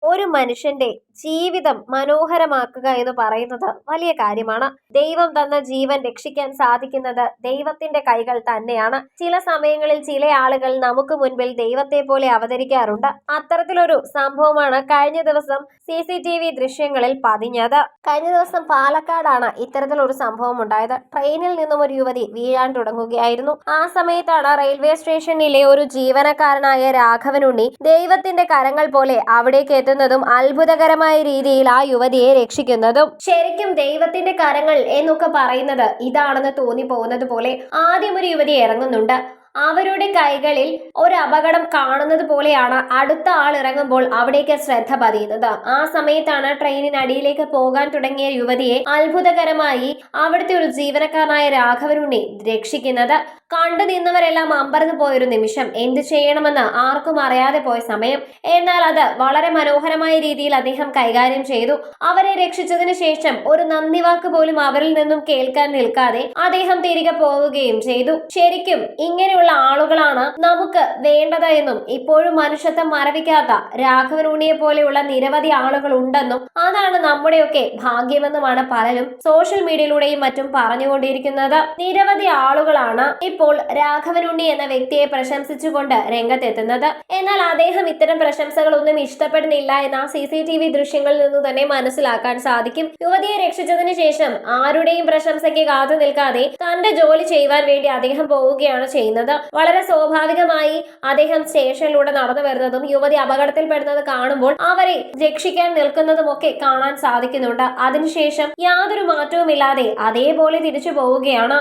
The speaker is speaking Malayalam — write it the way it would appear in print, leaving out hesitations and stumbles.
ഒരു മനുഷ്യന്റെ ജീവിതം മനോഹരമാക്കുക എന്ന് പറയുന്നത് വലിയ കാര്യമാണ്. ദൈവം തന്ന ജീവൻ രക്ഷിക്കാൻ സാധിക്കുന്നത് ദൈവത്തിന്റെ കൈകൾ തന്നെയാണ്. ചില സമയങ്ങളിൽ ചില ആളുകൾ നമുക്ക് മുൻപിൽ ദൈവത്തെ പോലെ അവതരിക്കാറുണ്ട്. അത്തരത്തിലൊരു സംഭവമാണ് കഴിഞ്ഞ ദിവസം CCTV ദൃശ്യങ്ങളിൽ പതിഞ്ഞത്. കഴിഞ്ഞ ദിവസം പാലക്കാടാണ് ഇത്തരത്തിലൊരു സംഭവം ഉണ്ടായത്. ട്രെയിനിൽ നിന്നും ഒരു യുവതി വീഴാൻ തുടങ്ങുകയായിരുന്നു. ആ സമയത്താണ് റെയിൽവേ സ്റ്റേഷനിലെ ഒരു ജീവനക്കാരനായ രാഘവനുണ്ണി ദൈവത്തിന്റെ കരങ്ങൾ പോലെ അവിടേക്ക് എത്തുന്നതും അത്ഭുതകരമായ രീതിയിൽ ആ യുവതിയെ രക്ഷിക്കുന്നതും. ശരിക്കും ദൈവത്തിന്റെ കരങ്ങൾ എന്നൊക്കെ പറയുന്നത് ഇതാണെന്ന് തോന്നിപ്പോകുന്നത് പോലെ ആദ്യം ഒരു യുവതി ഇറങ്ങുന്നുണ്ട്. അവരുടെ കൈകളിൽ ഒരു അപകടം കാണുന്നത് പോലെയാണ് അടുത്ത ആൾ ഇറങ്ങുമ്പോൾ അവിടേക്ക് ശ്രദ്ധ പതിയുന്നത്. ആ സമയത്താണ് ട്രെയിനിനടിയിലേക്ക് പോകാൻ തുടങ്ങിയ യുവതിയെ അത്ഭുതകരമായി അവിടുത്തെ ഒരു ജീവനക്കാരനായ രാഘവനുണ്ണി രക്ഷിക്കുന്നത്. കണ്ടു നിന്നവരെല്ലാം അമ്പരന്ന് പോയൊരു നിമിഷം. എന്ത് ചെയ്യണമെന്ന് ആർക്കും അറിയാതെ പോയ സമയം. എന്നാൽ അത് വളരെ മനോഹരമായ രീതിയിൽ അദ്ദേഹം കൈകാര്യം ചെയ്തു. അവരെ രക്ഷിച്ചതിന് ശേഷം ഒരു നന്ദി വാക്ക് പോലും അവരിൽ നിന്നും കേൾക്കാൻ നിൽക്കാതെ അദ്ദേഹം തിരികെ പോവുകയും ചെയ്തു. ശരിക്കും ഇങ്ങനെയുള്ള ആളുകളാണ് നമുക്ക് വേണ്ടത് എന്നും ഇപ്പോഴും മനുഷ്യത്വം മരവിക്കാത്ത രാഘവനുണ്ണിയെ പോലെയുള്ള നിരവധി ആളുകൾ ഉണ്ടെന്നും അതാണ് നമ്മുടെയൊക്കെ ഭാഗ്യമെന്നുമാണ് പലരും സോഷ്യൽ മീഡിയയിലൂടെയും മറ്റും പറഞ്ഞുകൊണ്ടിരിക്കുന്നത്. നിരവധി ആളുകളാണ് ഇപ്പോൾ രാഘവനുണ്ണി എന്ന വ്യക്തിയെ പ്രശംസിച്ചുകൊണ്ട് രംഗത്തെത്തുന്നത്. എന്നാൽ അദ്ദേഹം ഇത്തരം പ്രശംസകളൊന്നും ഇഷ്ടപ്പെടുന്നില്ല എന്ന CCTV ദൃശ്യങ്ങളിൽ നിന്ന് തന്നെ മനസ്സിലാക്കാൻ സാധിക്കും. യുവതിയെ രക്ഷിച്ചതിന് ശേഷം ആരുടെയും പ്രശംസയ്ക്ക് കാത്തു നിൽക്കാതെ തന്റെ ജോലി ചെയ്യുവാൻ വേണ്ടി അദ്ദേഹം പോവുകയാണ് ചെയ്യുന്നത്. വളരെ സ്വാഭാവികമായി അദ്ദേഹം സ്റ്റേഷനിലൂടെ നടന്നു വരുന്നതും യുവതി അപകടത്തിൽപ്പെടുന്നത് കാണുമ്പോൾ അവരെ രക്ഷിക്കാൻ നിൽക്കുന്നതും ഒക്കെ കാണാൻ സാധിക്കുന്നുണ്ട്. അതിനുശേഷം യാതൊരു മാറ്റവുമില്ലാതെ അതേപോലെ തിരിച്ചു പോവുകയാണ്.